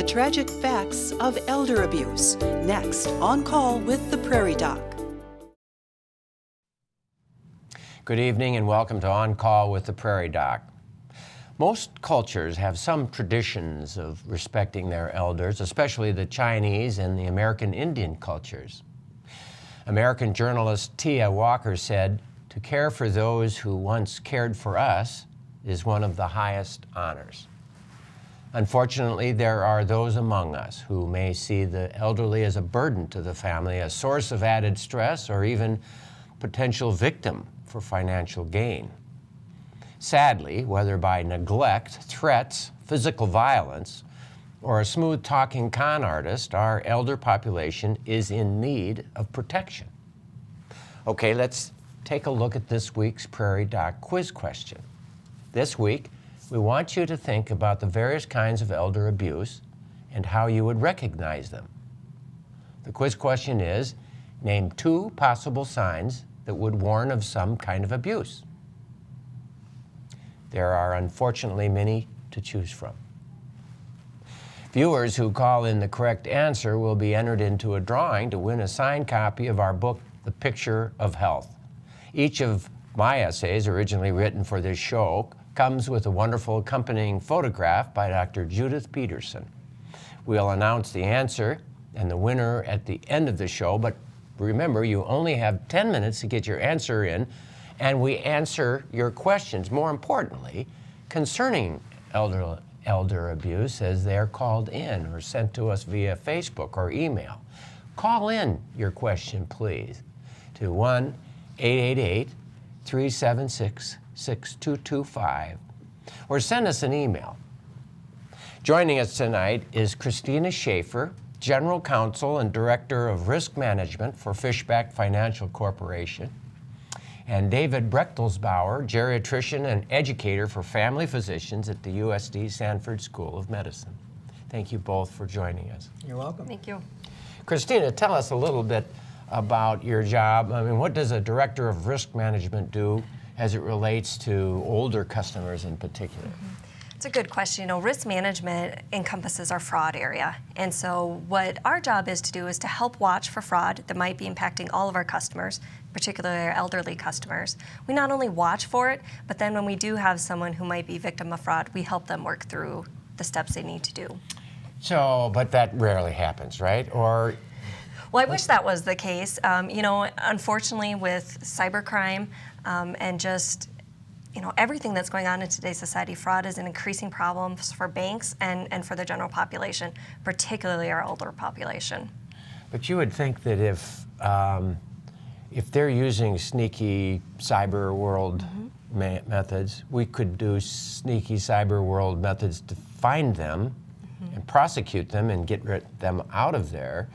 tragic facts of elder abuse. Next, On Call with the Prairie Doc. Good evening and welcome to On Call with the Prairie Doc. Most cultures have some traditions of respecting their elders, especially the Chinese and the American Indian cultures. American journalist Tia Walker said, "To care for those who once cared for us is one of the highest honors." Unfortunately, there are those among us who may see the elderly as a burden to the family, a source of added stress, or even potential victim for financial gain. Sadly, whether by neglect, threats, physical violence, or a smooth-talking con artist, our elder population is in need of protection. Okay, let's take a look at this week's Prairie Doc quiz question. This week, we want you to think about the various kinds of elder abuse and how you would recognize them. The quiz question is, name 2 possible signs that would warn of some kind of abuse. There are unfortunately many to choose from. Viewers who call in the correct answer will be entered into a drawing to win a signed copy of our book, The Picture of Health. Each of my essays, originally written for this show, comes with a wonderful accompanying photograph by Dr. Judith Peterson. We'll announce the answer and the winner at the end of the show, but remember, you only have 10 minutes to get your answer in, and we answer your questions, more importantly, concerning elder abuse as they're called in or sent to us via Facebook or email. Call in your question, please, to 1-888-376-6225 or send us an email. Joining us tonight is Kristina Schaefer, General Counsel and Director of Risk Management for Fishback Financial Corporation, and David Brechtelsbauer, geriatrician and educator for family physicians at the USD Sanford School of Medicine. Thank you both for joining us. You're welcome. Thank you. Kristina, tell us a little bit about your job. I mean, what does a Director of Risk Management do as it relates to older customers in particular? It's a good question. You know, risk management encompasses our fraud area. And so what our job is to do is to help watch for fraud that might be impacting all of our customers, particularly our elderly customers. We not only watch for it, but then when we do have someone who might be victim of fraud, we help them work through the steps they need to do. So, but that rarely happens, right? Or well, I wish that was the case. You know, unfortunately with cybercrime and just everything that's going on in today's society, fraud is an increasing problem for banks and for the general population, particularly our older population. But you would think that if they're using sneaky cyber world methods, we could do sneaky cyber world methods to find them and prosecute them and get them out of there.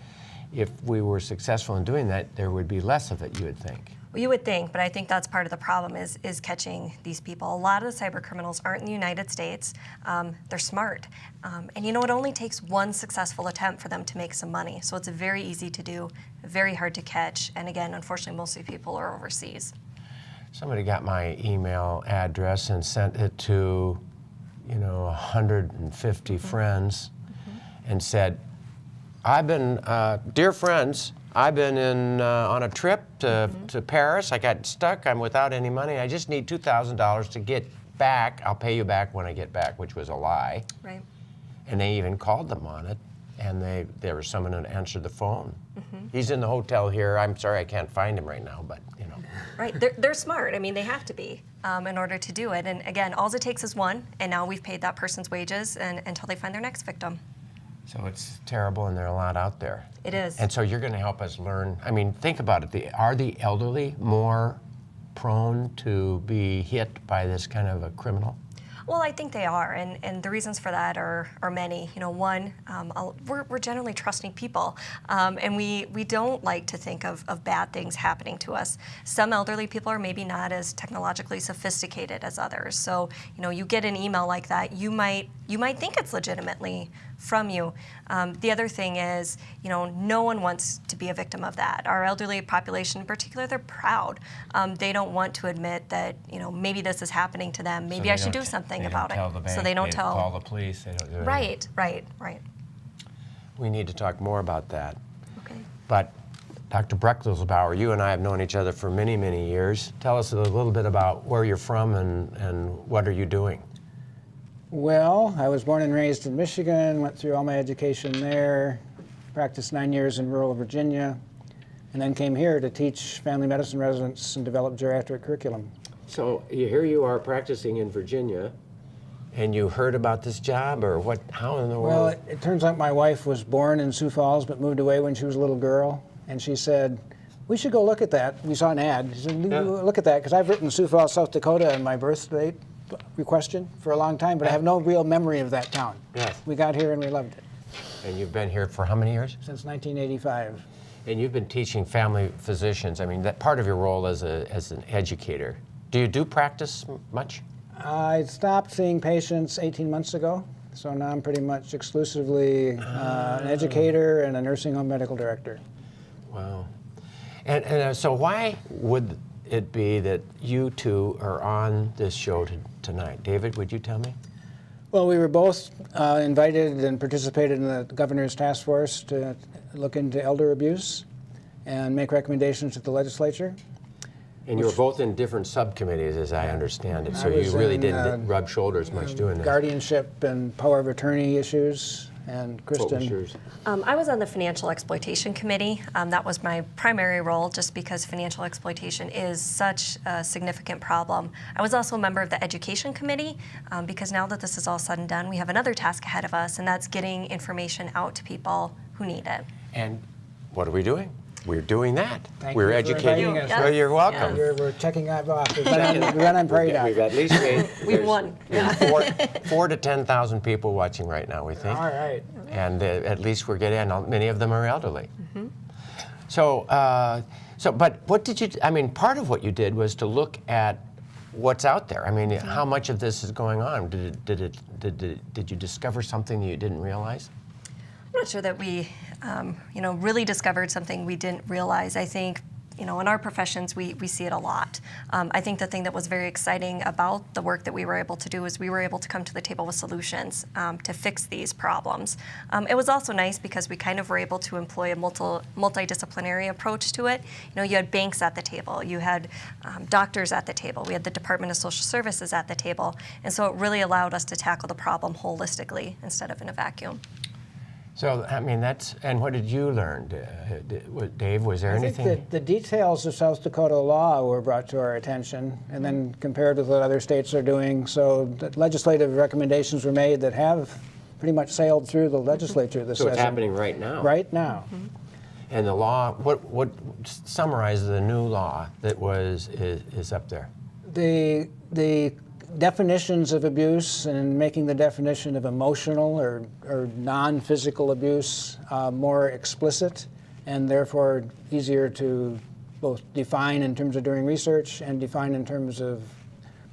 If we were successful in doing that, there would be less of it, you would think. Well, you would think, but I think that's part of the problem is catching these people. A lot of the cyber criminals aren't in the United States. They're smart. And it only takes one successful attempt for them to make some money. So it's very easy to do, very hard to catch. And again, unfortunately, most of the people are overseas. Somebody got my email address and sent it to, 150 friends and said, I've been, dear friends, I've been on a trip to Paris. I got stuck. I'm without any money. I just need $2,000 to get back. I'll pay you back when I get back, which was a lie. Right. And they even called them on it, and there was someone who answered the phone. He's in the hotel here. I'm sorry I can't find him right now, but Right. They're smart. I mean, they have to be in order to do it. And again, all it takes is one, and now we've paid that person's wages until they find their next victim. So it's terrible, and there are a lot out there. It is. And so you're going to help us learn. I mean, think about it. Are the elderly more prone to be hit by this kind of a criminal? Well, I think they are, and the reasons for that are many. One, we're generally trusting people, and we don't like to think of bad things happening to us. Some elderly people are maybe not as technologically sophisticated as others. So, you get an email like that, you might think it's legitimately from you. The other thing is, no one wants to be a victim of that. Our elderly population in particular, they're proud. They don't want to admit that, maybe this is happening to them. Maybe I should do something about it. So they don't call the police. They don't do anything. Right. We need to talk more about that. Okay. But Dr. Brechtelsbauer, you and I have known each other for many, many years. Tell us a little bit about where you're from and what are you doing? Well, I was born and raised in Michigan, went through all my education there, practiced 9 years in rural Virginia, and then came here to teach family medicine residents and develop geriatric curriculum. So here you are practicing in Virginia, and you heard about this job, or what? How in the world? Well, it turns out my wife was born in Sioux Falls but moved away when she was a little girl, and she said, we should go look at that. We saw an ad. She said, look at that, because I've written Sioux Falls, South Dakota in my birth date question for a long time, but I have no real memory of that town. Yes. We got here and we loved it. And you've been here for how many years? Since 1985. And you've been teaching family physicians. I mean, that part of your role as an educator. Do you do practice much? I stopped seeing patients 18 months ago, so now I'm pretty much exclusively an educator and a nursing home medical director. Wow. And so why would it be that you two are on this show tonight? David, would you tell me? Well, we were both invited and participated in the governor's task force to look into elder abuse and make recommendations to the legislature. And you were both in different subcommittees, as I understand it, so I was you really in, didn't rub shoulders much doing this. Guardianship and power of attorney issues, and Kristen. I was on the Financial Exploitation Committee. That was my primary role, just because financial exploitation is such a significant problem. I was also a member of the Education Committee, because now that this is all said and done, we have another task ahead of us, and that's getting information out to people who need it. And what are we doing? We're doing that. Thank We're you for educating. inviting us. Yes. Well, you're welcome. Yes. We're checking that off. We run on Prairie Doc. We've at least made We've won. four to 10,000 people watching right now, we think. All right. And at least we're getting, and many of them are elderly. So, but what did you, I mean, part of what you did was to look at what's out there. I mean, how much of this is going on? Did you discover something that you didn't realize? I'm not sure that we, really discovered something we didn't realize. I think, in our professions, we see it a lot. I think the thing that was very exciting about the work that we were able to do is we were able to come to the table with solutions to fix these problems. It was also nice because we kind of were able to employ a multidisciplinary approach to it. You had banks at the table, you had doctors at the table, we had the Department of Social Services at the table, and so it really allowed us to tackle the problem holistically instead of in a vacuum. So, I mean, and what did you learn? Dave, was there anything? I think the details of South Dakota law were brought to our attention and then compared with what other states are doing. So the legislative recommendations were made that have pretty much sailed through the legislature this So session. it's happening right now? Right now. And the law, what summarizes the new law that is up there? The definitions of abuse and making the definition of emotional or non-physical abuse more explicit and therefore easier to both define in terms of doing research and define in terms of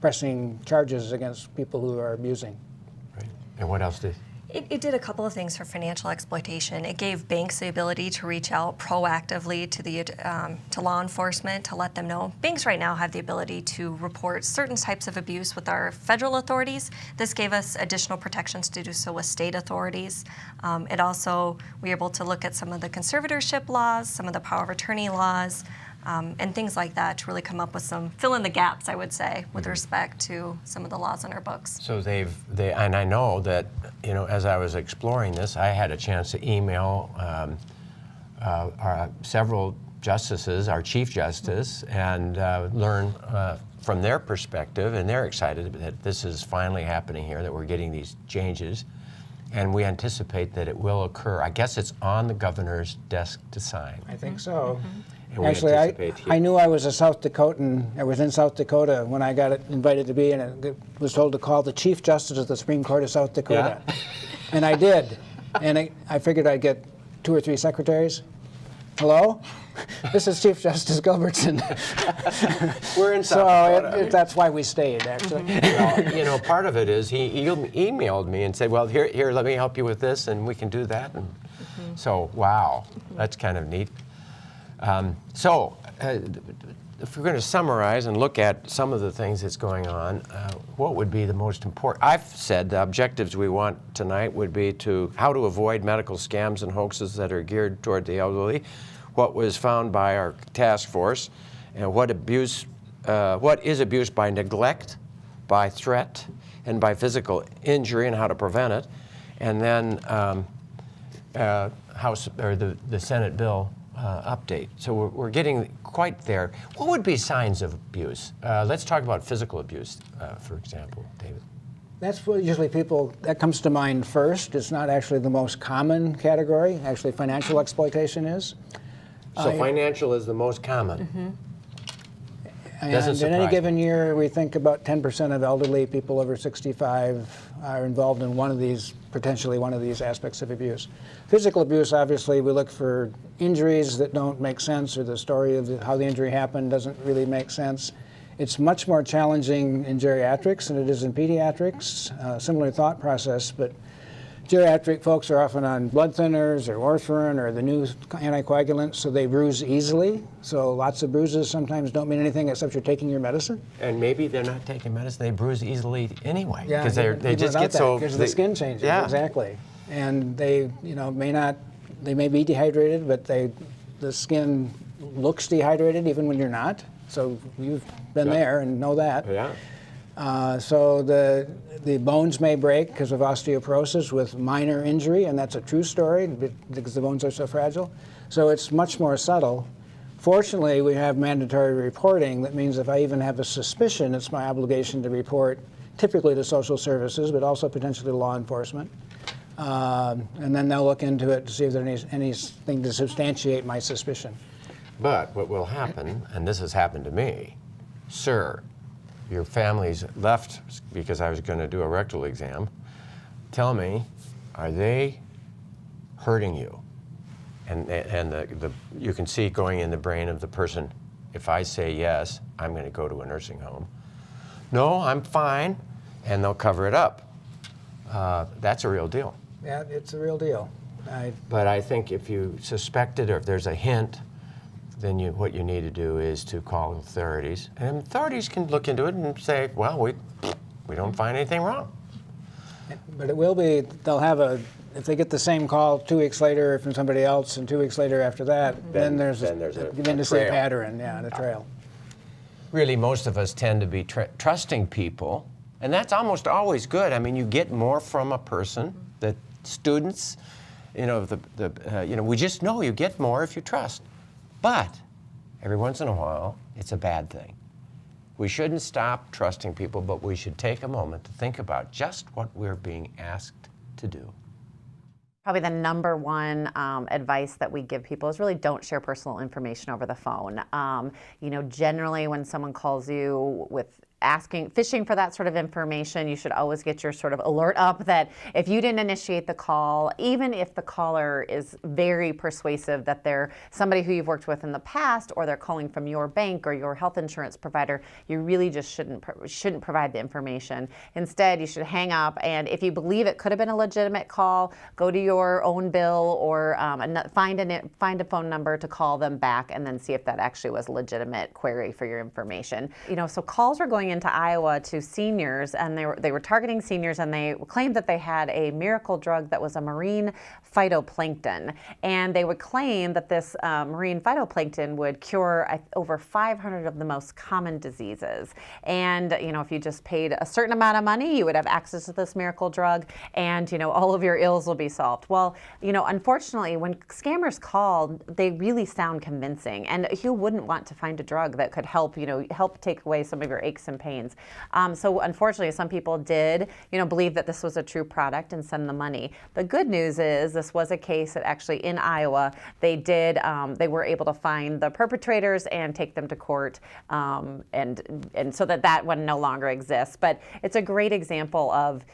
pressing charges against people who are abusing. Right. And what else did? It did a couple of things for financial exploitation. It gave banks the ability to reach out proactively to law enforcement to let them know. Banks right now have the ability to report certain types of abuse with our federal authorities. This gave us additional protections to do so with state authorities. We were able to look at some of the conservatorship laws, some of the power of attorney laws, and things like that to really come up with some fill in the gaps, I would say, with respect to some of the laws in our books. So and I know that, as I was exploring this, I had a chance to email several justices, our Chief Justice, and learn from their perspective, and they're excited that this is finally happening here, that we're getting these changes, and we anticipate that it will occur. I guess it's on the governor's desk to sign. I think so. And Actually, I knew I was a South Dakotan. I was in South Dakota when I got invited to be, and it was told to call the Chief Justice of the Supreme Court of South Dakota. Yeah. And I did. And I figured I'd get 2 or 3 secretaries. Hello? This is Chief Justice Gilbertson. We're in South Dakota. So that's why we stayed, actually. Well, part of it is he emailed me and said, well, here, let me help you with this, and we can do that. And so, wow, that's kind of neat. if we're going to summarize and look at some of the things that's going on, what would be the most important? I've said the objectives we want tonight would be how to avoid medical scams and hoaxes that are geared toward the elderly, what was found by our task force, and what is abuse by neglect, by threat, and by physical injury, and how to prevent it, and then the Senate bill update. So we're getting quite there. What would be signs of abuse? Let's talk about physical abuse, for example, David. That's what usually that comes to mind first. It's not actually the most common category. Actually, financial exploitation is. So financial is the most common. Mm-hmm. And in any given year, we think about 10% of elderly people over 65 are involved in potentially one of these aspects of abuse. Physical abuse, obviously, we look for injuries that don't make sense, or the story of how the injury happened doesn't really make sense. It's much more challenging in geriatrics than it is in pediatrics. Similar thought process, but geriatric folks are often on blood thinners or warfarin or the new anticoagulants, so they bruise easily. So lots of bruises sometimes don't mean anything except you're taking your medicine. And maybe they're not taking medicine; they bruise easily anyway because they just get so because the skin changes. Yeah. Exactly, and they may be dehydrated, but the skin looks dehydrated even when you're not. So you've been there and know that. Yeah. So the bones may break because of osteoporosis with minor injury, and that's a true story because the bones are so fragile. So it's much more subtle. Fortunately, we have mandatory reporting. That means if I even have a suspicion, it's my obligation to report, typically to social services, but also potentially to law enforcement. And then they'll look into it to see if there's anything to substantiate my suspicion. But what will happen, and this has happened to me, sir, your family's left because I was going to do a rectal exam. Tell me, are they hurting you? And you can see going in the brain of the person, if I say yes, I'm going to go to a nursing home. No, I'm fine, and they'll cover it up. That's a real deal. Yeah, it's a real deal. But I think if you suspect it or if there's a hint, then what you need to do is to call authorities. And authorities can look into it and say, well, we don't find anything wrong. But it will be, if they get the same call 2 weeks later from somebody else and 2 weeks later after that, then there's a pattern, and a trail. Really, most of us tend to be trusting people, and that's almost always good. I mean, you get more from a person. The students, we just know you get more if you trust. But every once in a while, it's a bad thing. We shouldn't stop trusting people, but we should take a moment to think about just what we're being asked to do. Probably the number one advice that we give people is really don't share personal information over the phone. Generally when someone calls you with fishing for that sort of information, you should always get your sort of alert up that if you didn't initiate the call, even if the caller is very persuasive that they're somebody who you've worked with in the past or they're calling from your bank or your health insurance provider, you really just shouldn't provide the information. Instead, you should hang up, and if you believe it could have been a legitimate call, go to your own bill or find a phone number to call them back and then see if that actually was a legitimate query for your information. So calls were going into Iowa to seniors, and they were targeting seniors, and they claimed that they had a miracle drug that was a marine phytoplankton, and they would claim that this marine phytoplankton would cure over 500 of the most common diseases. And if you just paid a certain amount of money, you would have access to this miracle drug, and all of your ills will be solved. Well, unfortunately, when scammers call, they really sound convincing, and who wouldn't want to find a drug that could help take away some of your aches and pains. So unfortunately, some people did, believe that this was a true product and send the money. The good news is this was a case that actually in Iowa, they were able to find the perpetrators and take them to court, and so that one no longer exists. But it's a great example of,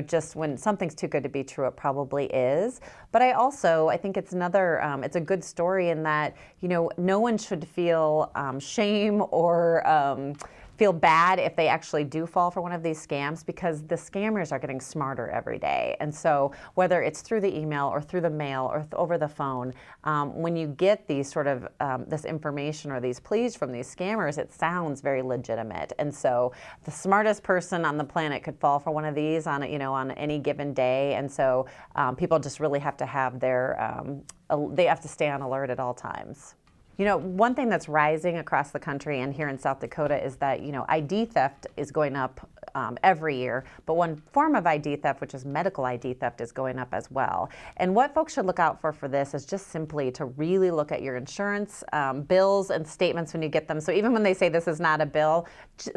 just when something's too good to be true, it probably is. But I think it's it's a good story in that, no one should feel shame or feel bad if they actually do fall for one of these scams, because the scammers are getting smarter every day. And so whether it's through the email or through the mail or over the phone, when you get these sort of this information or these pleas from these scammers, it sounds very legitimate. And so the smartest person on the planet could fall for one of these on any given day. And so people just really have to have they have to stay on alert at all times. One thing that's rising across the country and here in South Dakota is that, ID theft is going up every year, but one form of ID theft, which is medical ID theft, is going up as well. And what folks should look out for this is just simply to really look at your insurance bills and statements when you get them. So even when they say this is not a bill,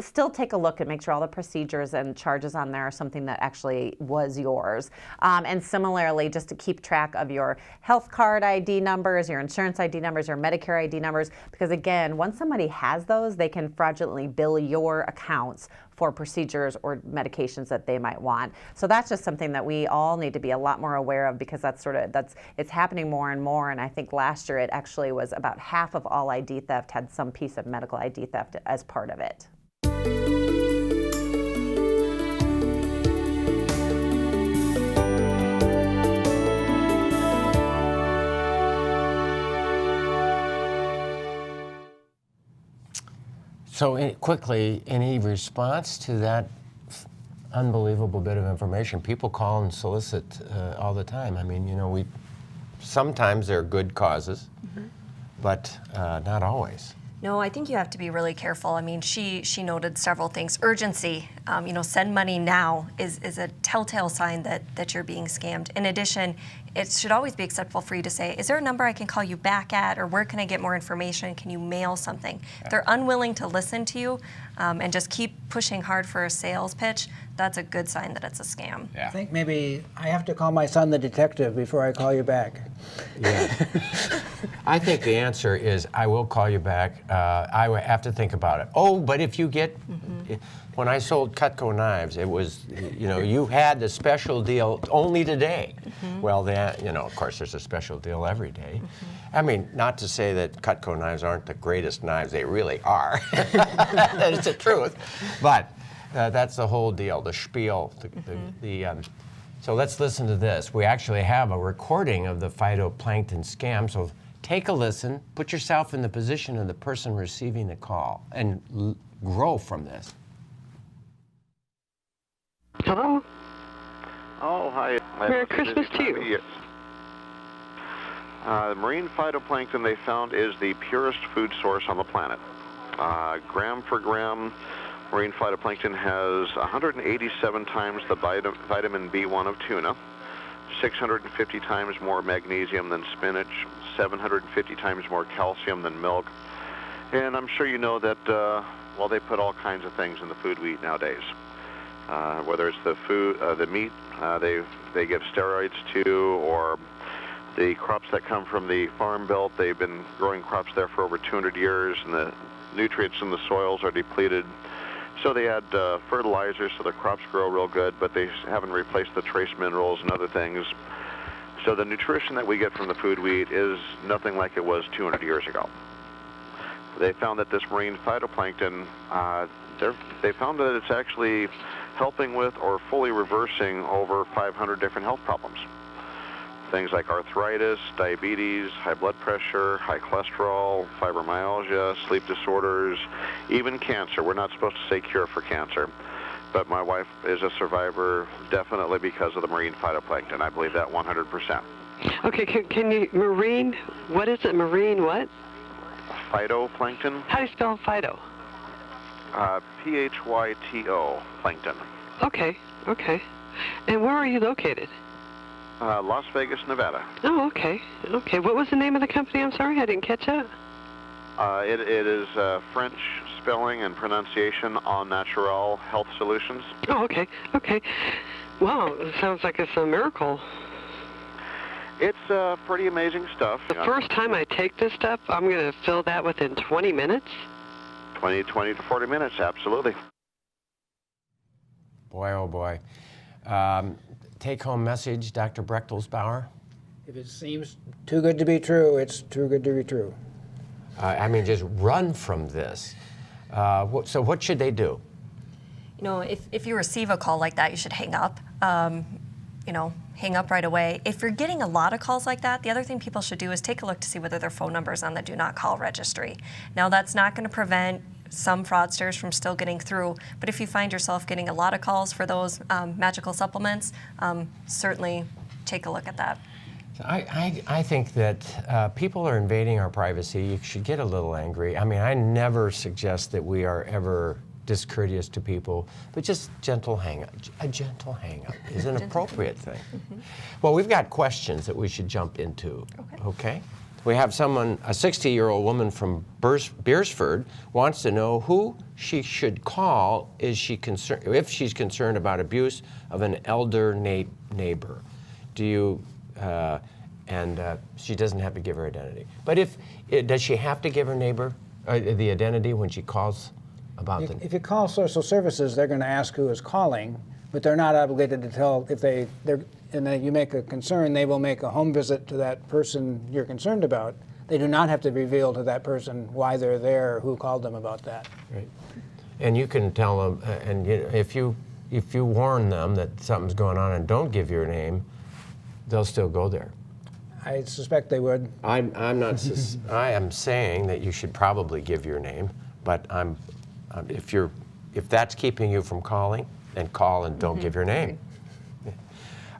still take a look and make sure all the procedures and charges on there are something that actually was yours. And similarly, just to keep track of your health card ID numbers, your insurance ID numbers, your Medicare ID numbers, because again, once somebody has those, they can fraudulently bill your accounts for procedures or medications that they might want. So that's just something that we all need to be a lot more aware of, because it's happening more and more. And I think last year it actually was about half of all ID theft had some piece of medical ID theft as part of it. So quickly, any response to that unbelievable bit of information? People call and solicit all the time. I mean, sometimes they're good causes, but not always. No, I think you have to be really careful. I mean, she noted several things. Urgency, send money now is a telltale sign that you're being scammed. In addition, it should always be acceptable for you to say, is there a number I can call you back at, or where can I get more information? Can you mail something? If they're unwilling to listen to you and just keep pushing hard for a sales pitch, that's a good sign that it's a scam. I think maybe I have to call my son the detective before I call you back. Yeah. I think the answer is, I will call you back. I will have to think about it. Oh, but if you get, when I sold Cutco knives, it was, you had the special deal only today. Well, of course, there's a special deal every day. I mean, not to say that Cutco knives aren't the greatest knives, they really are. That's the truth. But that's the whole deal, the spiel. So let's listen to this. We actually have a recording of the phytoplankton scam, so take a listen, put yourself in the position of the person receiving the call, and grow from this. Hello? Oh, hi. Merry Christmas to you. The marine phytoplankton they found is the purest food source on the planet. Gram for gram, marine phytoplankton has 187 times the vitamin B1 of tuna, 650 times more magnesium than spinach, 750 times more calcium than milk. And I'm sure you know that, they put all kinds of things in the food we eat nowadays. Whether it's the meat they give steroids to, or the crops that come from the farm belt. They've been growing crops there for over 200 years, and the nutrients in the soils are depleted. So they add fertilizers so the crops grow real good, but they haven't replaced the trace minerals and other things. So the nutrition that we get from the food we eat is nothing like it was 200 years ago. They found that this marine phytoplankton, they found that it's actually helping with or fully reversing over 500 different health problems. Things like arthritis, diabetes, high blood pressure, high cholesterol, fibromyalgia, sleep disorders, even cancer. We're not supposed to say cure for cancer, but my wife is a survivor definitely because of the marine phytoplankton. I believe that 100%. Okay, can you, marine, what is it, marine what? Phytoplankton. How do you spell phyto? P-H-Y-T-O, plankton. Okay. And where are you located? Las Vegas, Nevada. Oh, okay. What was the name of the company? I'm sorry, I didn't catch that. It is French spelling and pronunciation, Au Naturel Health Solutions. Oh, okay. Wow, it sounds like it's a miracle. It's pretty amazing stuff. The first time I take this stuff, I'm going to fill that within 20 minutes. 20 to 40 minutes, absolutely. Boy, oh boy. Take-home message, Dr. Brechtelsbauer? If it seems too good to be true, it's too good to be true. I mean, just run from this. So what should they do? You know, if you receive a call like that, you should hang up. You know, hang up right away. If you're getting a lot of calls like that, the other thing people should do is take a look to see whether their phone number is on the do not call registry. Now, that's not going to prevent some fraudsters from still getting through, but if you find yourself getting a lot of calls for those magical supplements, certainly take a look at that. I think that people are invading our privacy. You should get a little angry. I mean, I never suggest that we are ever discourteous to people, but just gentle hang up. A gentle hang up is an appropriate thing. Well, we've got questions that we should jump into. Okay? We have someone, a 60-year-old woman from Beersford wants to know who she should call if she's concerned about abuse of an elder neighbor. Do you, she doesn't have to give her identity. But does she have to give her neighbor the identity when she calls about If you call social services, they're going to ask who is calling, but they're not obligated to tell and then you make a concern, they will make a home visit to that person you're concerned about. They do not have to reveal to that person why they're there or who called them about that. Right. And you can tell them, and if you warn them that something's going on and don't give your name, they'll still go there. I suspect they would. I'm not. I am saying that you should probably give your name, but if that's keeping you from calling, then call and don't give your name.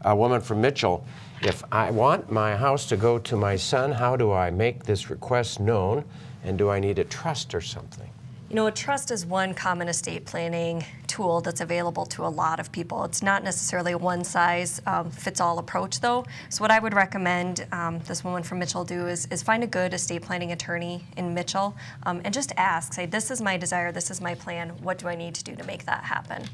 A woman from Mitchell, if I want my house to go to my son, how do I make this request known? And do I need a trust or something? You know, a trust is one common estate planning tool that's available to a lot of people. It's not necessarily a one-size-fits-all approach, though. So what I would recommend this woman from Mitchell do is find a good estate planning attorney in Mitchell and just ask, say, this is my desire, this is my plan, what do I need to do to make that happen?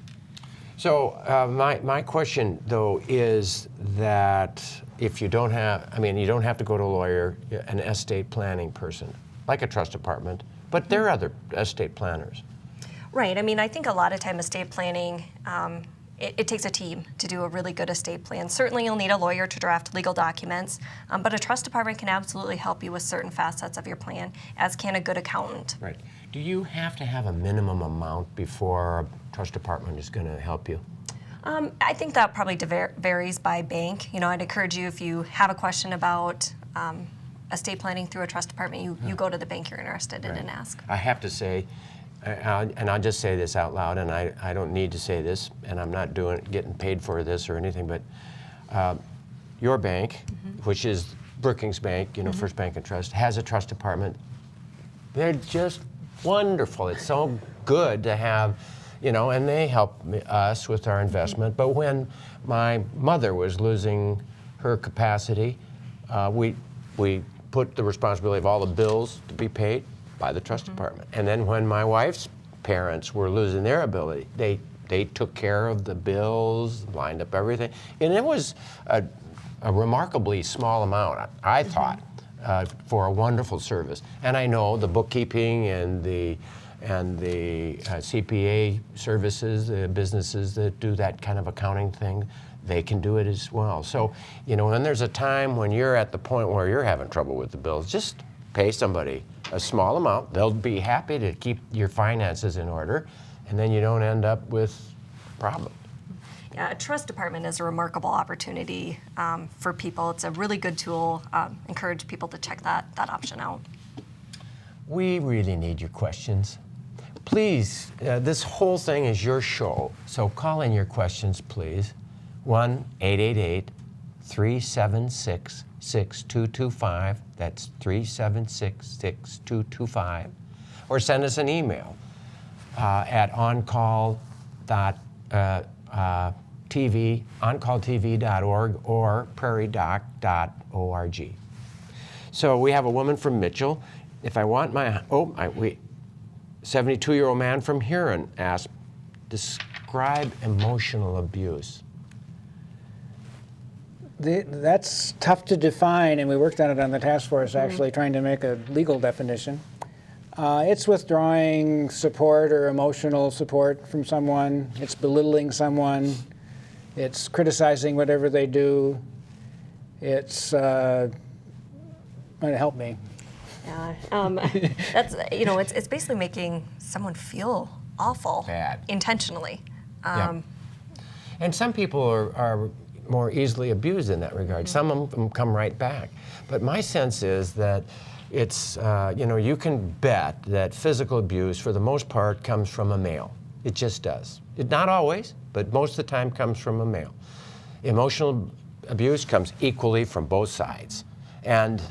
So my question, though, is that if you don't have, you don't have to go to a lawyer, an estate planning person, like a trust department, but there are other estate planners. Right. I mean, I think a lot of time estate planning, it takes a team to do a really good estate plan. Certainly you'll need a lawyer to draft legal documents, but a trust department can absolutely help you with certain facets of your plan, as can a good accountant. Right. Do you have to have a minimum amount before a trust department is going to help you? I think that probably varies by bank. You know, I'd encourage you, if you have a question about estate planning through a trust department, you go to the bank you're interested in and ask. I have to say, and I'll just say this out loud, and I don't need to say this, and I'm not getting paid for this or anything, but your bank, which is Brookings Bank, First Bank and Trust, has a trust department. They're just wonderful. It's so good to have, and they help us with our investment. But when my mother was losing her capacity, we put the responsibility of all the bills to be paid by the trust department. And then when my wife's parents were losing their ability, they took care of the bills, lined up everything. And it was a remarkably small amount, I thought, for a wonderful service. And I know the bookkeeping and the CPA services, the businesses that do that kind of accounting thing, they can do it as well. So, when there's a time when you're at the point where you're having trouble with the bills, just pay somebody a small amount. They'll be happy to keep your finances in order, and then you don't end up with problems. Yeah, a trust department is a remarkable opportunity for people. It's a really good tool. Encourage people to check that option out. We really need your questions. Please, this whole thing is your show, so call in your questions, please. 1-888-376-6225. That's 376-6225. Or send us an email at oncalltv.org or prairiedoc.org. So we have a woman from Mitchell. If I want 72-year-old man from Huron asked, describe emotional abuse. That's tough to define, and we worked on it on the task force, actually, trying to make a legal definition. It's withdrawing support or emotional support from someone. It's belittling someone. It's criticizing whatever they do. It's, help me. Yeah. That's, it's basically making someone feel awful. Bad. Intentionally. Yeah. And some people are more easily abused in that regard. Some of them come right back. But my sense is that it's, you can bet that physical abuse, for the most part, comes from a male. It just does. Not always, but most of the time comes from a male. Emotional abuse comes equally from both sides. And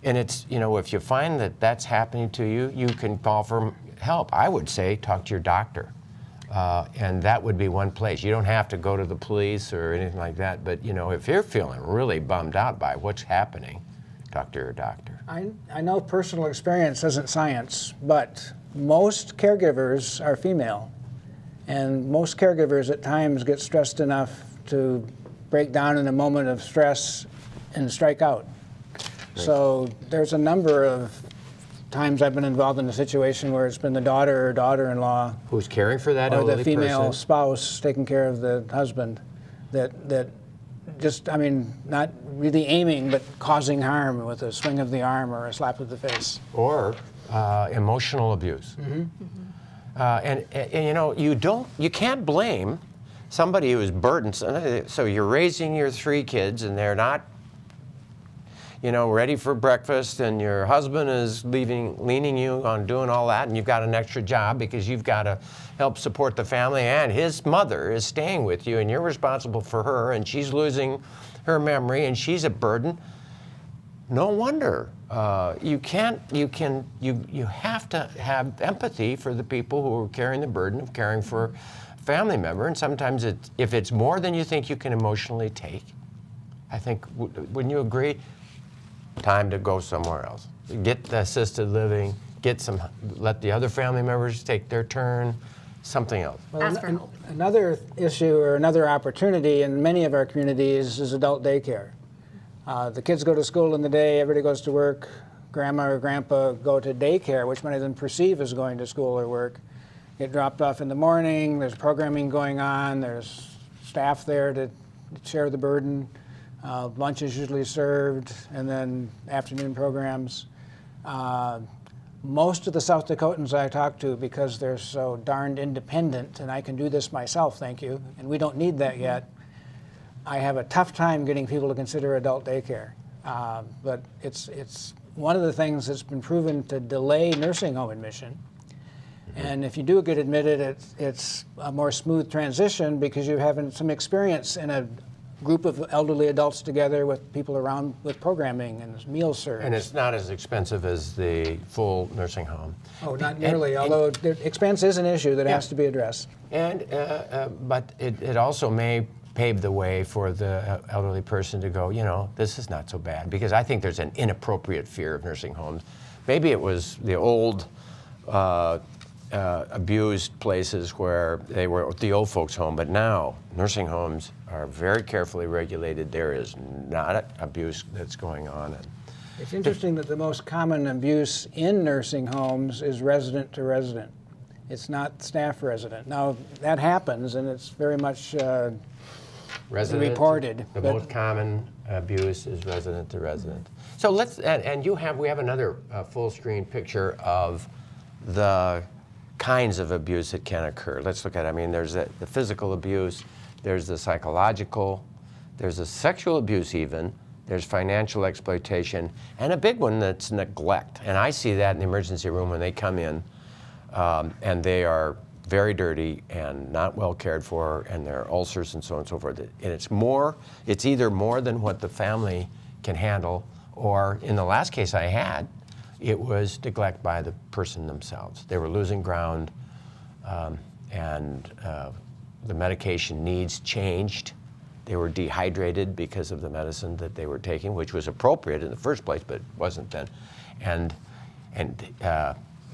it's, if you find that that's happening to you, you can call for help. I would say talk to your doctor. And that would be one place. You don't have to go to the police or anything like that, but if you're feeling really bummed out by what's happening, talk to your doctor. I know personal experience isn't science, but most caregivers are female. And most caregivers at times get stressed enough to break down in a moment of stress and strike out. So there's a number of times I've been involved in a situation where it's been the daughter or daughter-in-law Who's caring for that or elderly the female person. spouse taking care of the husband that just, not really aiming, but causing harm with a swing of the arm or a slap of the face. Or emotional abuse. You can't blame somebody who is burdened. So you're raising your 3 kids and they're not, ready for breakfast, and your husband is leaning you on doing all that, and you've got an extra job because you've got to help support the family, and his mother is staying with you, and you're responsible for her, and she's losing her memory, and she's a burden. No wonder you have to have empathy for the people who are carrying the burden of caring for a family member, and sometimes if it's more than you think you can emotionally take, I think, wouldn't you agree? Time to go somewhere else. Get the assisted living, let the other family members take their turn, something else. Well, Ask for help. Another issue or another opportunity in many of our communities is adult daycare. The kids go to school in the day, everybody goes to work, grandma or grandpa go to daycare, which many of them perceive as going to school or work, get dropped off in the morning, there's programming going on, there's staff there to share the burden. Lunch is usually served, and then afternoon programs. Most of the South Dakotans I talk to, because they're so darned independent, and I can do this myself, thank you, and we don't need that yet, I have a tough time getting people to consider adult daycare. But it's one of the things that's been proven to delay nursing home admission. And if you do get admitted, it's a more smooth transition because you're having some experience in a group of elderly adults together with people around with programming and meals served. And it's not as expensive as the full nursing home. Oh, not nearly, although the expense is an issue that has to be addressed. And but it also may pave the way for the elderly person to go, this is not so bad, because I think there's an inappropriate fear of nursing homes. Maybe it was the old abused places where they were the old folks' home, but now nursing homes are very carefully regulated. There is not abuse that's going on. It's interesting that the most common abuse in nursing homes is resident to resident. It's not staff resident. Now, that happens, and it's very much reported. The most common abuse is resident to resident. So we have another full screen picture of the kinds of abuse that can occur. Let's look at it. I mean, there's the physical abuse, there's the psychological, there's the sexual abuse even, there's financial exploitation, and a big one that's neglect. And I see that in the emergency room when they come in, and they are very dirty and not well cared for, and there are ulcers and so on and so forth. And it's either more than what the family can handle, or in the last case I had, it was neglect by the person themselves. They were losing ground, and the medication needs changed. They were dehydrated because of the medicine that they were taking, which was appropriate in the first place, but wasn't then. And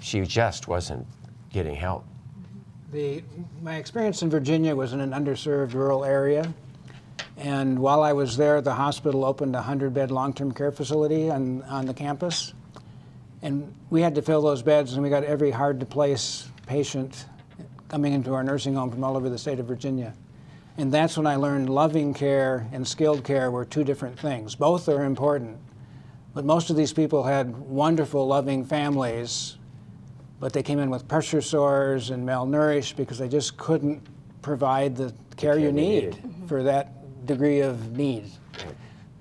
she just wasn't getting help. My experience in Virginia was in an underserved rural area. And while I was there, the hospital opened a 100-bed long-term care facility on the campus. And we had to fill those beds, and we got every hard-to-place patient coming into our nursing home from all over the state of Virginia. And that's when I learned loving care and skilled care were two different things. Both are important, But most of these people had wonderful, loving families, but they came in with pressure sores and malnourished because they just couldn't provide the care you need for that degree of need.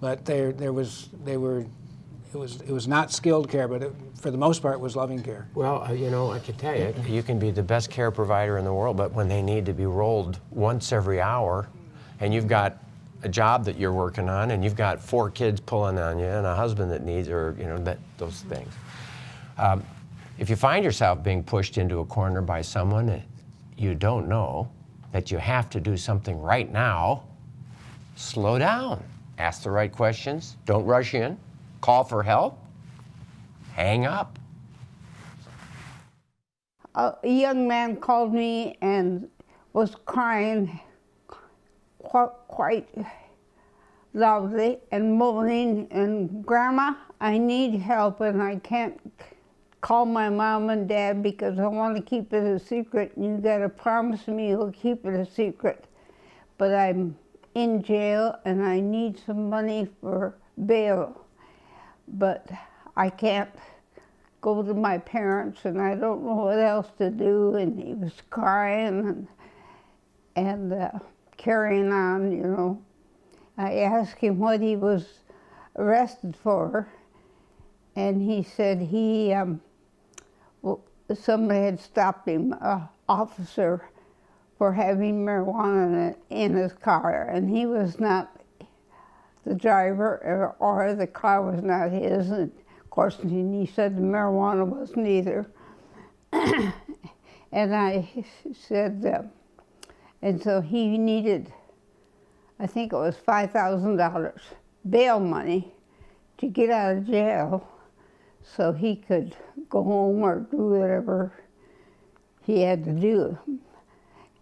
But it was not skilled care, but for the most part, it was loving care. Well, you know, I can tell you, you can be the best care provider in the world, but when they need to be rolled once every hour, and you've got a job that you're working on, and you've got 4 kids pulling on you, and a husband that needs, or you know, those things. If you find yourself being pushed into a corner by someone that you don't know, that you have to do something right now, slow down. Ask the right questions. Don't rush in. Call for help. Hang up. A young man called me and was crying quite loudly and moaning, and Grandma, I need help and I can't call my mom and dad because I want to keep it a secret. You gotta promise me you'll keep it a secret. But I'm in jail and I need some money for bail. But I can't go to my parents and I don't know what else to do. And he was crying and carrying on, you know. I asked him what he was arrested for, and he said somebody had stopped him, an officer, for having marijuana in his car, and he was not the driver, or the car was not his. And of course, he said the marijuana wasn't either. And I said, and so he needed, I think it was $5,000 bail money to get out of jail so he could go home or do whatever he had to do.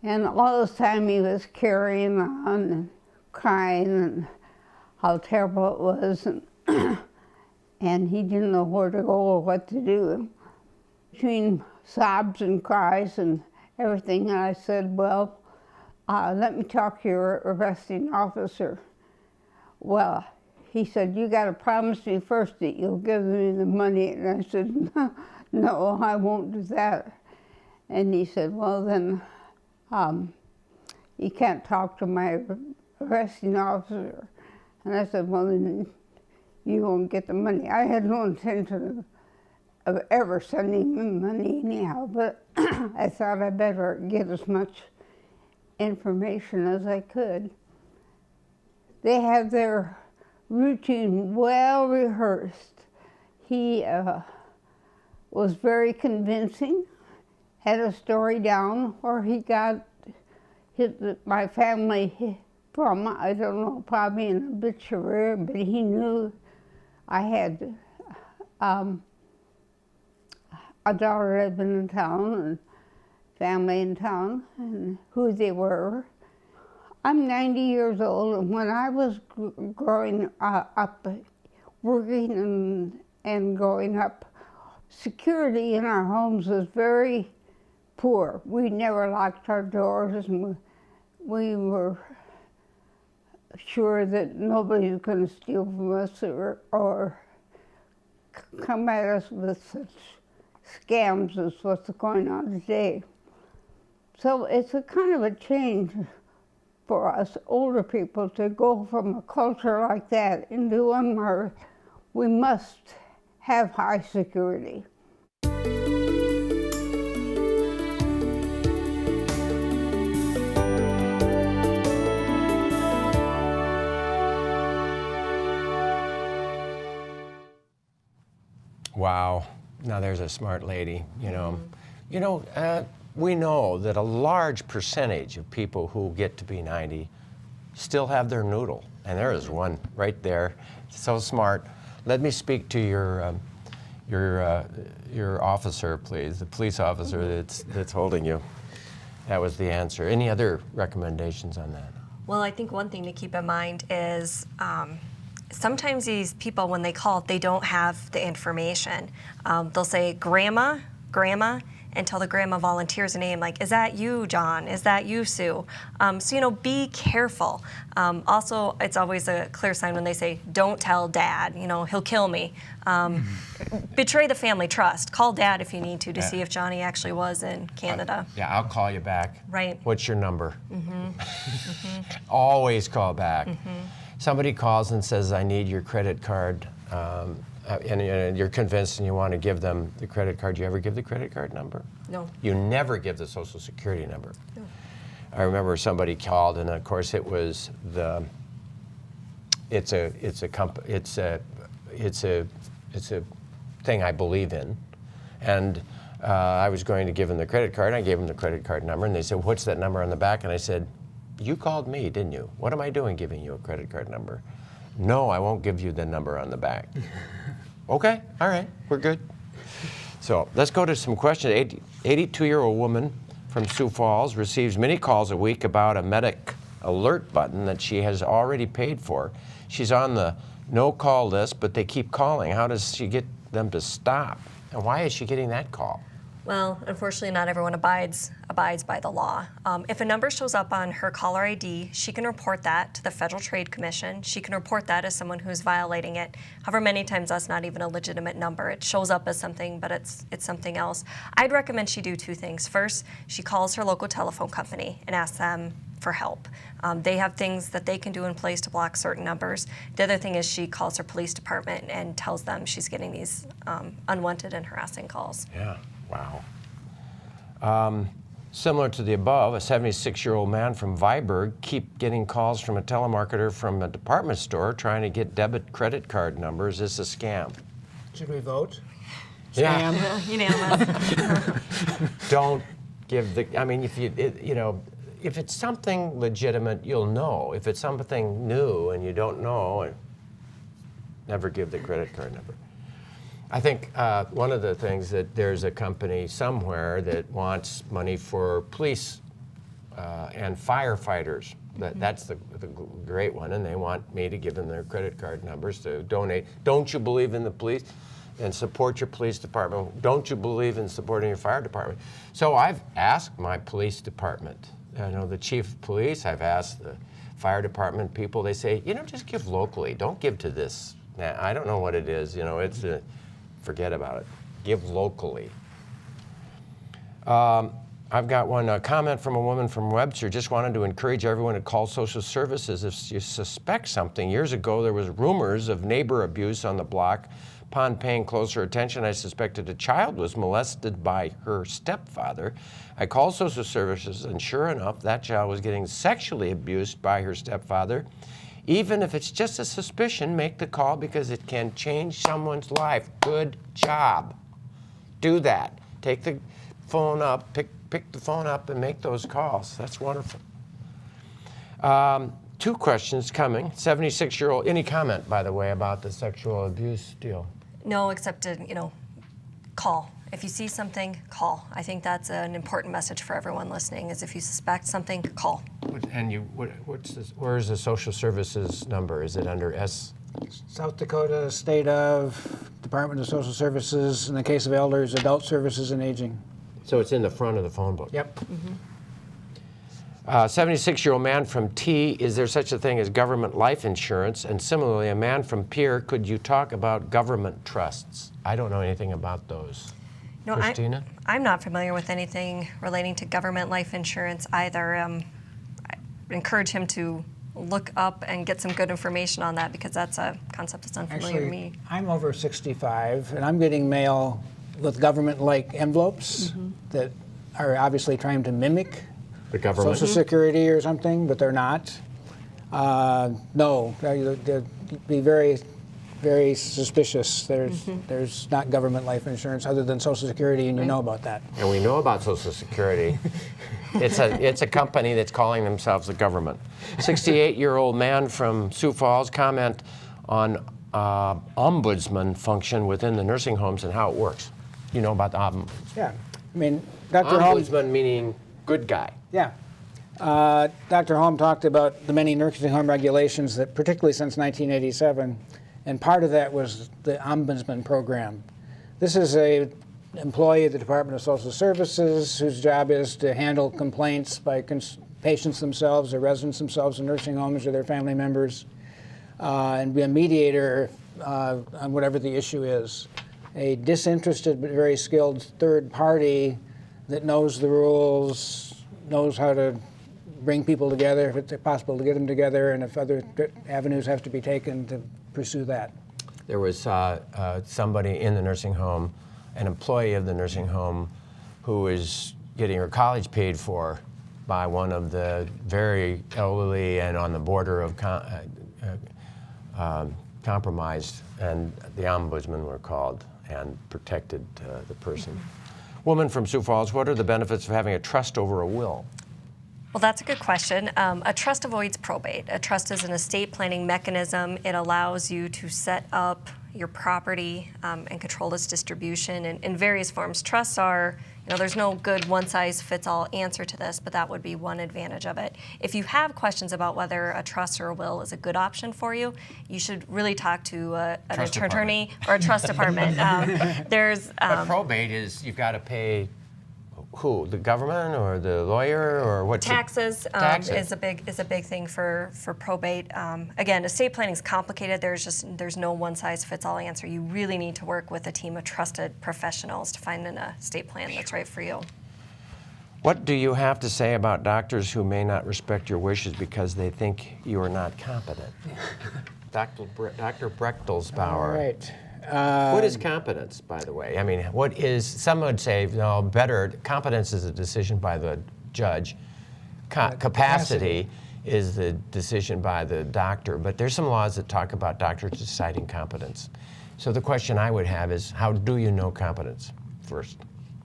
And all this time he was carrying on and crying and how terrible it was, and he didn't know where to go or what to do. Between sobs and cries and everything, I said, well, let me talk to your arresting officer. Well, he said, you got to promise me first that you'll give me the money. And I said, no, I won't do that. And he said, well, then you can't talk to my arresting officer. And I said, well, then you won't get the money. I had no intention of ever sending him money anyhow, but I thought I better get as much information as I could. They have their routine well rehearsed. He was very convincing, had a story down where he got my family from, I don't know, probably an obituary, but he knew I had a daughter had been in town and family in town and who they were. I'm 90 years old, and when I was growing up, working and growing up, security in our homes was very poor. We never locked our doors, and we were sure that nobody was going to steal from us or come at us with such scams as what's going on today. So it's a kind of a change for us older people to go from a culture like that into one where we must have high security. Wow. Now there's a smart lady, you know. We know that a large percentage of people who get to be 90 still have their noodle, and there is one right there. So smart. Let me speak to your officer, please, the police officer that's holding you. That was the answer. Any other recommendations on that? Well, I think one thing to keep in mind is sometimes these people, when they call, they don't have the information. They'll say, Grandma, until the grandma volunteers a name, like, is that you, John? Is that you, Sue? So, be careful. Also, it's always a clear sign when they say, don't tell Dad, he'll kill me. Betray the family trust. Call Dad if you need to see if Johnny actually was in Canada. I'll call you back. Right. What's your number? Always call back. Somebody calls and says, I need your credit card, and you're convinced and you want to give them the credit card. Do you ever give the credit card number? No. You never give the Social Security number. No. I remember somebody called, and of course it was it's a thing I believe in, and I was going to give them the credit card. I gave them the credit card number, and they said, "What's that number on the back?" And I said, "You called me, didn't you? What am I doing giving you a credit card number?" "No, I won't give you the number on the back." Okay, all right, we're good. So let's go to some questions. 82-year-old woman from Sioux Falls receives many calls a week about a medic alert button that she has already paid for. She's on the no-call list, but they keep calling. How does she get them to stop? And why is she getting that call? Well, unfortunately, not everyone abides by the law. If a number shows up on her caller ID, she can report that to the Federal Trade Commission. She can report that as someone who's violating it. However, many times that's not even a legitimate number. It shows up as something, but it's something else. I'd recommend she do two things. First, she calls her local telephone company and asks them for help. They have things that they can do in place to block certain numbers. The other thing is she calls her police department and tells them she's getting these unwanted and harassing calls. Yeah. Wow. Similar to the above, a 76-year-old man from Viborg keep getting calls from a telemarketer from a department store trying to get debit credit card numbers. It's a scam. Should we vote? Yeah. Scam. Unanimous. Don't give the, I mean, if it's something legitimate, you'll know. If it's something new and you don't know, never give the credit card number. I think one of the things that there's a company somewhere that wants money for police and firefighters. That's the great one, and they want me to give them their credit card numbers to donate. Don't you believe in the police and support your police department? Don't you believe in supporting your fire department? So I've asked my police department, the chief of police, I've asked the fire department people, they say, just give locally. Don't give to this. Now, I don't know what it is, it's a, forget about it. Give locally. I've got one comment from a woman from Webster. Just wanted to encourage everyone to call social services if you suspect something. Years ago, there was rumors of neighbor abuse on the block. Upon paying closer attention, I suspected a child was molested by her stepfather. I called social services, and sure enough, that child was getting sexually abused by her stepfather. Even if it's just a suspicion, make the call because it can change someone's life. Good job. Do that. Take the phone up, pick the phone up and make those calls. That's wonderful. Two questions coming. 76-year-old, any comment, by the way, about the sexual abuse deal? No, except to, call. If you see something, call. I think that's an important message for everyone listening, is if you suspect something, call. What's this? Where is the social services number? Is it under S? South Dakota State of Department of Social Services, in the case of elders, Adult Services and Aging. So it's in the front of the phone book? Yep. 76-year-old man from T, is there such a thing as government life insurance? And similarly, a man from Pierre, could you talk about government trusts? I don't know anything about those. No, Kristina? I'm not familiar with anything relating to government life insurance either. I encourage him to look up and get some good information on that, because that's a concept that's unfamiliar to me. I'm over 65, and I'm getting mail with government-like envelopes that are obviously trying to mimic The government? Social Security or something, but they're not. No, they'd be very, very suspicious. There's not government life insurance other than Social Security, and you know about that. And we know about Social Security. It's a company that's calling themselves the government. 68-year-old man from Sioux Falls, comment on ombudsman function within the nursing homes and how it works. You know about the ombudsman? Yeah, I mean, Dr. Holm. Ombudsman meaning good guy. Yeah. Dr. Holm talked about the many nursing home regulations that, particularly since 1987, and part of that was the ombudsman program. This is a employee of the Department of Social Services whose job is to handle complaints by patients themselves or residents themselves in nursing homes or their family members, and be a mediator on whatever the issue is. A disinterested but very skilled third party that knows the rules, knows how to bring people together if it's possible to get them together, and if other avenues have to be taken to pursue that. There was somebody in the nursing home, an employee of the nursing home, who was getting her college paid for by one of the very elderly and on the border of compromised, and the ombudsman were called and protected the person. Woman from Sioux Falls, what are the benefits of having a trust over a will? Well, that's a good question. A trust avoids probate. A trust is an estate planning mechanism. It allows you to set up your property and control its distribution in various forms. Trusts are, there's no good one-size-fits-all answer to this, but that would be one advantage of it. If you have questions about whether a trust or a will is a good option for you, you should really talk to an attorney or a trust department. But probate is, you've got to pay who? The government or the lawyer or what? Taxes, is a big thing for probate. Again, estate planning is complicated. There's no one size fits all answer. You really need to work with a team of trusted professionals to find an estate plan that's right for you. What do you have to say about doctors who may not respect your wishes because they think you are not competent? Dr. Brechtelsbauer. All right. What is competence, by the way? I mean, what is, some would say, better, competence is a decision by the judge. Capacity is the decision by the doctor, but there's some laws that talk about doctors deciding competence. So the question I would have is, how do you know competence first?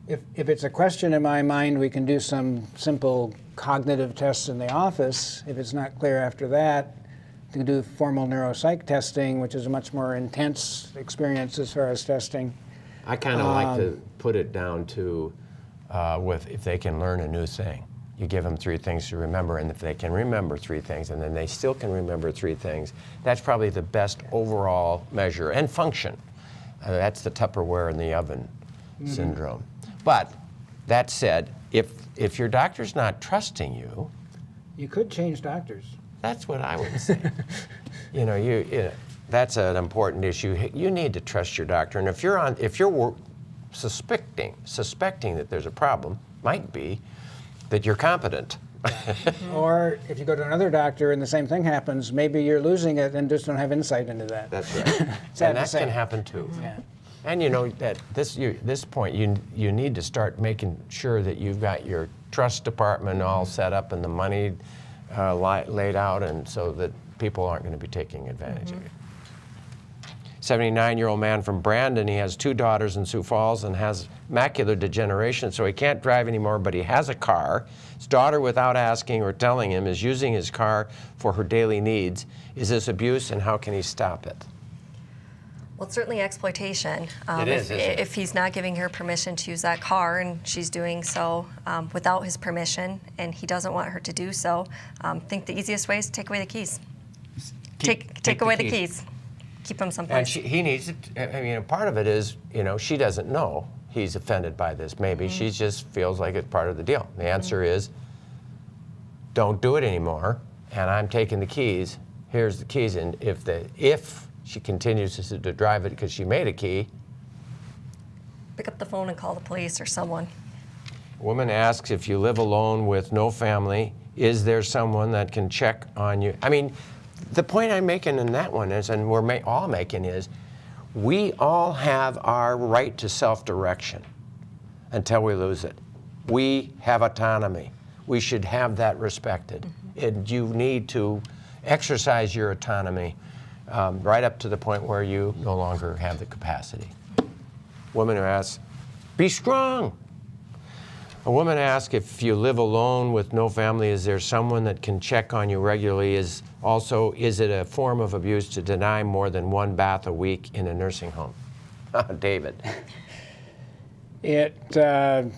If it's a question in my mind, we can do some simple cognitive tests in the office. If it's not clear after that, to do formal neuropsych testing, which is a much more intense experience as far as testing. I kind of like to put it down to if they can learn a new thing. You give them 3 things to remember, and if they can remember 3 things, and then they still can remember 3 things, that's probably the best overall measure. And function. That's the Tupperware in the oven syndrome. But that said, if your doctor's not trusting you, you could change doctors. That's what I would say. That's an important issue. You need to trust your doctor, and if you're suspecting that there's a problem, might be that you're competent. Or if you go to another doctor and the same thing happens, maybe you're losing it and just don't have insight into that. That's right. And that can happen too. Yeah. And at this point, you need to start making sure that you've got your trust department all set up and the money laid out, and so that people aren't going to be taking advantage of it. 79-year-old man from Brandon, he has 2 daughters in Sioux Falls and has macular degeneration, so he can't drive anymore, but he has a car. His daughter, without asking or telling him, is using his car for her daily needs. Is this abuse, and how can he stop it? Well, it's certainly exploitation. It is, isn't it? If he's not giving her permission to use that car and she's doing so without his permission and he doesn't want her to do so, I think the easiest way is to take away the keys. Take away the keys. Keep them someplace. And he needs it. I mean, part of it is, she doesn't know he's offended by this. Maybe she just feels like it's part of the deal. The answer is, don't do it anymore, and I'm taking the keys. Here's the keys, and if she continues to drive it because she made a key, pick up the phone and call the police or someone. A woman asks, if you live alone with no family, is there someone that can check on you? I mean, the point I'm making in that one is, and we're all making, is we all have our right to self-direction until we lose it. We have autonomy. We should have that respected. And you need to exercise your autonomy right up to the point where you no longer have the capacity. Woman who asks, be strong. A woman asks, if you live alone with no family, is there someone that can check on you regularly? Is it a form of abuse to deny more than 1 bath a week in a nursing home? David. The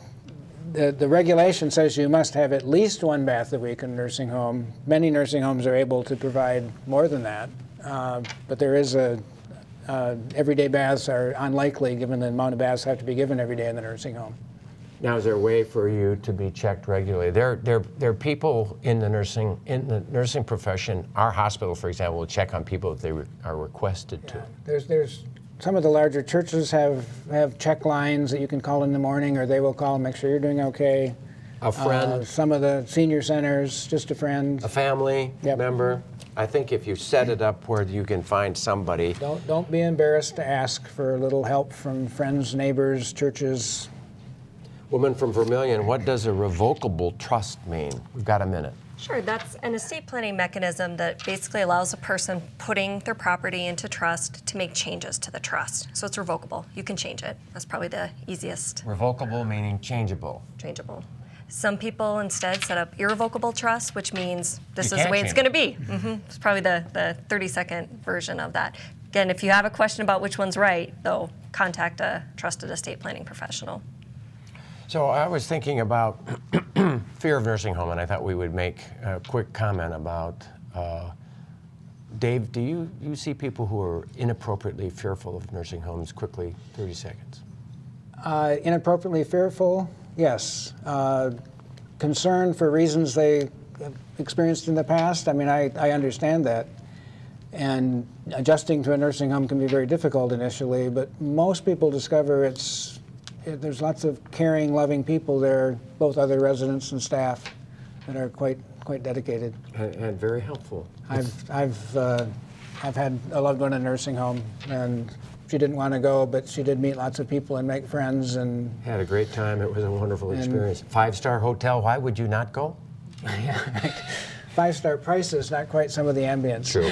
regulation says you must have at least 1 bath a week in a nursing home. Many nursing homes are able to provide more than that, but there is a everyday baths are unlikely given the amount of baths that have to be given every day in the nursing home. Now, is there a way for you to be checked regularly? There are people in the nursing profession. Our hospital, for example, will check on people if they are requested to. There's some of the larger churches have check lines that you can call in the morning, or they will call and make sure you're doing okay. A friend, some of the senior centers, just a friend. a family Yep. member. I think if you set it up where you can find somebody. Don't be embarrassed to ask for a little help from friends, neighbors, churches. Woman from Vermilion, what does a revocable trust mean? We've got a minute. Sure, that's an estate planning mechanism that basically allows a person putting their property into trust to make changes to the trust. So it's revocable. You can change it. That's probably the easiest. Revocable meaning changeable. Changeable. Some people instead set up irrevocable trust, which means this You is the can't way it's change going to be. It's probably the 30-second version of that. Again, if you have a question about which one's right, though, contact a trusted estate planning professional. So I was thinking about fear of nursing home, and I thought we would make a quick comment about, Dave, do you see people who are inappropriately fearful of nursing homes quickly, 30 seconds? Inappropriately fearful, yes. Concern for reasons they experienced in the past, I mean, I understand that. And adjusting to a nursing home can be very difficult initially, but most people discover there's lots of caring, loving people there, both other residents and staff, that are quite dedicated. And very helpful. I've had a loved one in a nursing home, and she didn't want to go, but she did meet lots of people and make friends, and Had a great time. It was a wonderful experience. 5-star hotel. Why would you not go? 5-star prices, not quite some of the ambience. True.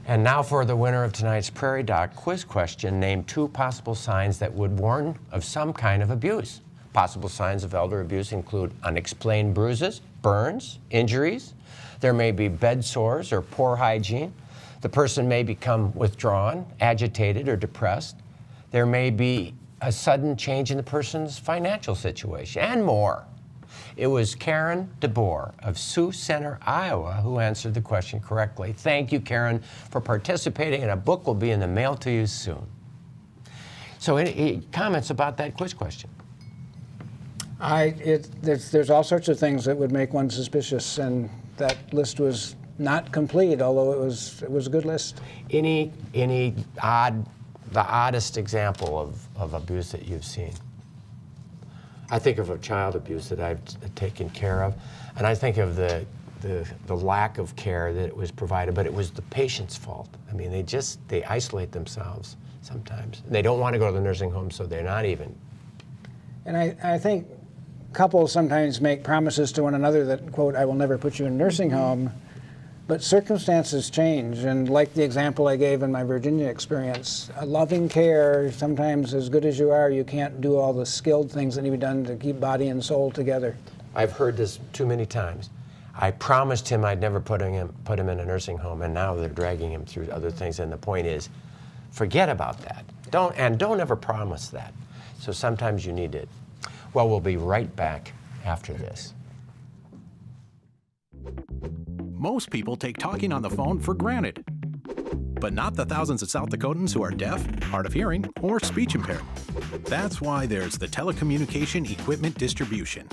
And now for the winner of tonight's Prairie Doc quiz question. Name 2 possible signs that would warn of some kind of abuse. Possible signs of elder abuse include unexplained bruises, burns, injuries. There may be bed sores or poor hygiene. The person may become withdrawn, agitated, or depressed. There may be a sudden change in the person's financial situation, and more. It was Karen DeBoer of Sioux Center, Iowa, who answered the question correctly. Thank you, Karen, for participating, and a book will be in the mail to you soon. So any comments about that quiz question? There's all sorts of things that would make one suspicious, and that list was not complete, although it was a good list. The oddest example of abuse that you've seen? I think of a child abuse that I've taken care of, and I think of the lack of care that was provided, but it was the patient's fault. I mean, they isolate themselves sometimes. They don't want to go to the nursing home, so they're not even. And I think couples sometimes make promises to one another that, quote, I will never put you in a nursing home, but circumstances change, and like the example I gave in my Virginia experience, a loving care, sometimes as good as you are, you can't do all the skilled things that need to be done to keep body and soul together. I've heard this too many times. I promised him I'd never put him in a nursing home, and now they're dragging him through other things, and the point is, forget about that. Don't ever promise that. So sometimes you need it. Well, we'll be right back after this. Most people take talking on the phone for granted, but not the thousands of South Dakotans who are deaf, hard of hearing, or speech impaired. That's why there's the Telecommunication Equipment Distribution.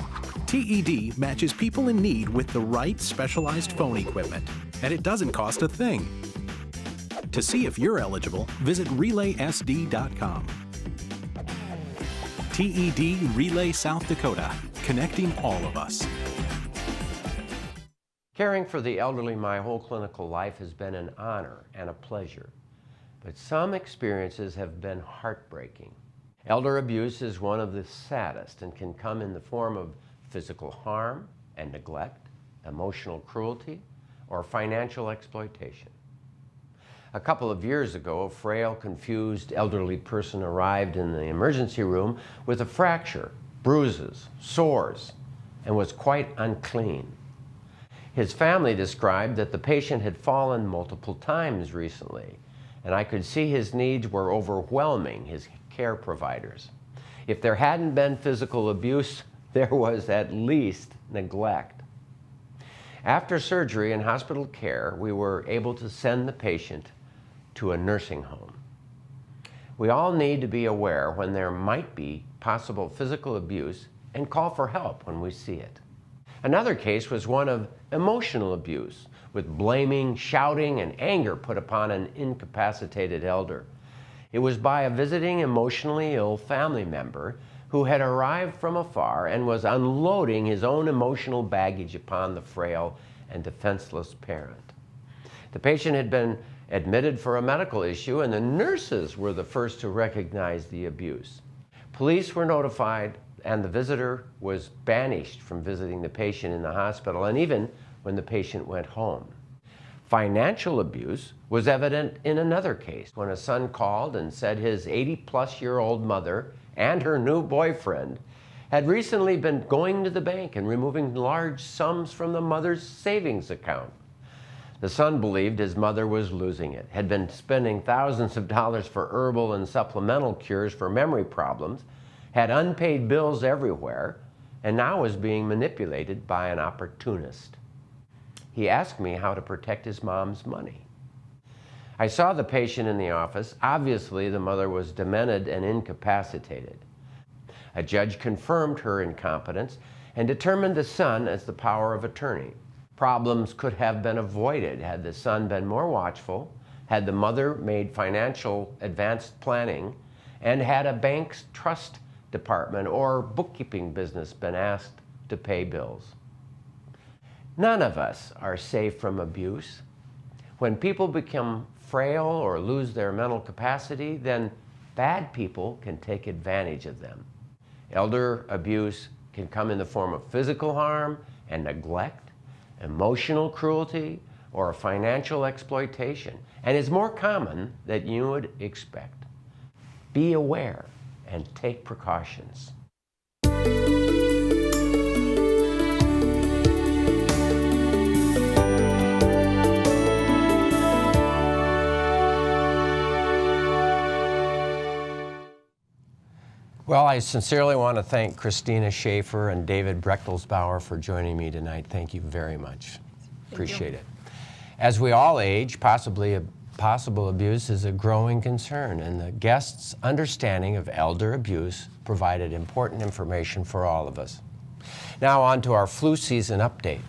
TED matches people in need with the right specialized phone equipment, and it doesn't cost a thing. To see if you're eligible, visit RelaySD.com. TED Relay South Dakota, connecting all of us. Caring for the elderly my whole clinical life has been an honor and a pleasure, but some experiences have been heartbreaking. Elder abuse is one of the saddest and can come in the form of physical harm and neglect, emotional cruelty, or financial exploitation. A couple of years ago, a frail, confused elderly person arrived in the emergency room with a fracture, bruises, sores, and was quite unclean. His family described that the patient had fallen multiple times recently, and I could see his needs were overwhelming his care providers. If there hadn't been physical abuse, there was at least neglect. After surgery and hospital care, we were able to send the patient to a nursing home. We all need to be aware when there might be possible physical abuse and call for help when we see it. Another case was one of emotional abuse, with blaming, shouting, and anger put upon an incapacitated elder. It was by a visiting emotionally ill family member who had arrived from afar and was unloading his own emotional baggage upon the frail and defenseless parent. The patient had been admitted for a medical issue, and the nurses were the first to recognize the abuse. Police were notified, and the visitor was banished from visiting the patient in the hospital, and even when the patient went home. Financial abuse was evident in another case when a son called and said his 80-plus-year-old mother and her new boyfriend had recently been going to the bank and removing large sums from the mother's savings account. The son believed his mother was losing it, had been spending thousands of dollars for herbal and supplemental cures for memory problems, had unpaid bills everywhere, and now was being manipulated by an opportunist. He asked me how to protect his mom's money. I saw the patient in the office. Obviously, the mother was demented and incapacitated. A judge confirmed her incompetence and determined the son as the power of attorney. Problems could have been avoided had the son been more watchful, had the mother made financial advanced planning, and had a bank's trust department or bookkeeping business been asked to pay bills. None of us are safe from abuse. When people become frail or lose their mental capacity, then bad people can take advantage of them. Elder abuse can come in the form of physical harm and neglect, emotional cruelty, or financial exploitation, and is more common than you would expect. Be aware and take precautions. Well, I sincerely want to thank Kristina Schaefer and David Brechtelsbauer for joining me tonight. Thank you very much. Appreciate it. As we all age, possible abuse is a growing concern, and the guests' understanding of elder abuse provided important information for all of us. Now on to our flu season update.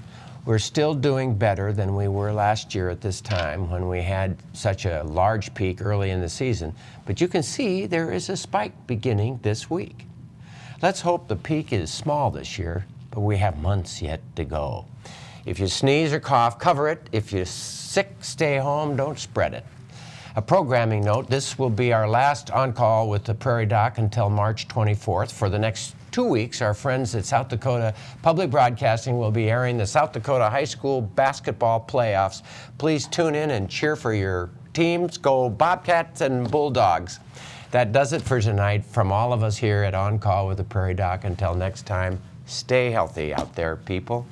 We're still doing better than we were last year at this time when we had such a large peak early in the season, but you can see there is a spike beginning this week. Let's hope the peak is small this year, but we have months yet to go. If you sneeze or cough, cover it. If you're sick, stay home, don't spread it. A programming note, this will be our last on-call with the Prairie Doc until March 24th. For the next 2 weeks, our friends at South Dakota Public Broadcasting will be airing the South Dakota High School basketball playoffs. Please tune in and cheer for your teams. Go Bobcats and Bulldogs. That does it for tonight. From all of us here at On Call with the Prairie Doc, until next time, stay healthy out there, people.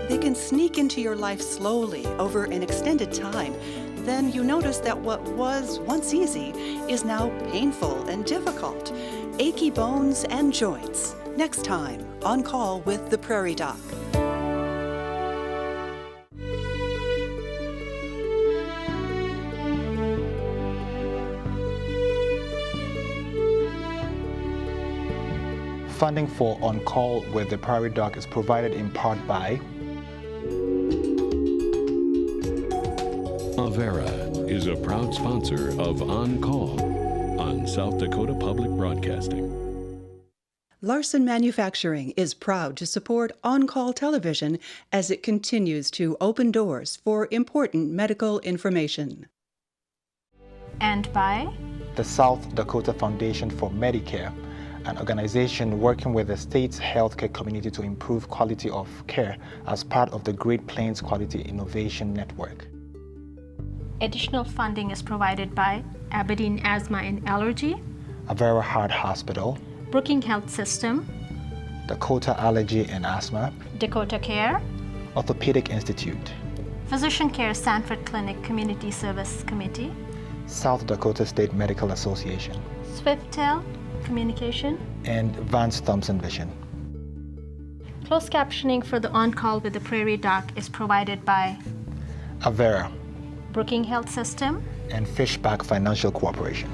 They can sneak into your life slowly over an extended time. Then you notice that what was once easy is now painful and difficult. Achy bones and joints. Next time, On Call with the Prairie Doc. Funding for On Call with the Prairie Doc is provided in part by Avera is a proud sponsor of On Call on South Dakota Public Broadcasting. Larson Manufacturing is proud to support On Call Television as it continues to open doors for important medical information. And by the South Dakota Foundation for Medicare, an organization working with the state's healthcare community to improve quality of care as part of the Great Plains Quality Innovation Network. Additional funding is provided by Aberdeen Asthma and Allergy, Avera Heart Hospital, Brookings Health System, Dakota Allergy and Asthma, Dakota Care, Orthopedic Institute, Physician Care Sanford Clinic Community Service Committee, South Dakota State Medical Association, Swiftel Communication, and Vance Thompson Vision. Closed captioning for the On-Call with the Prairie Doc is provided by Avera, Brookings Health System, and Fishback Financial Corporation.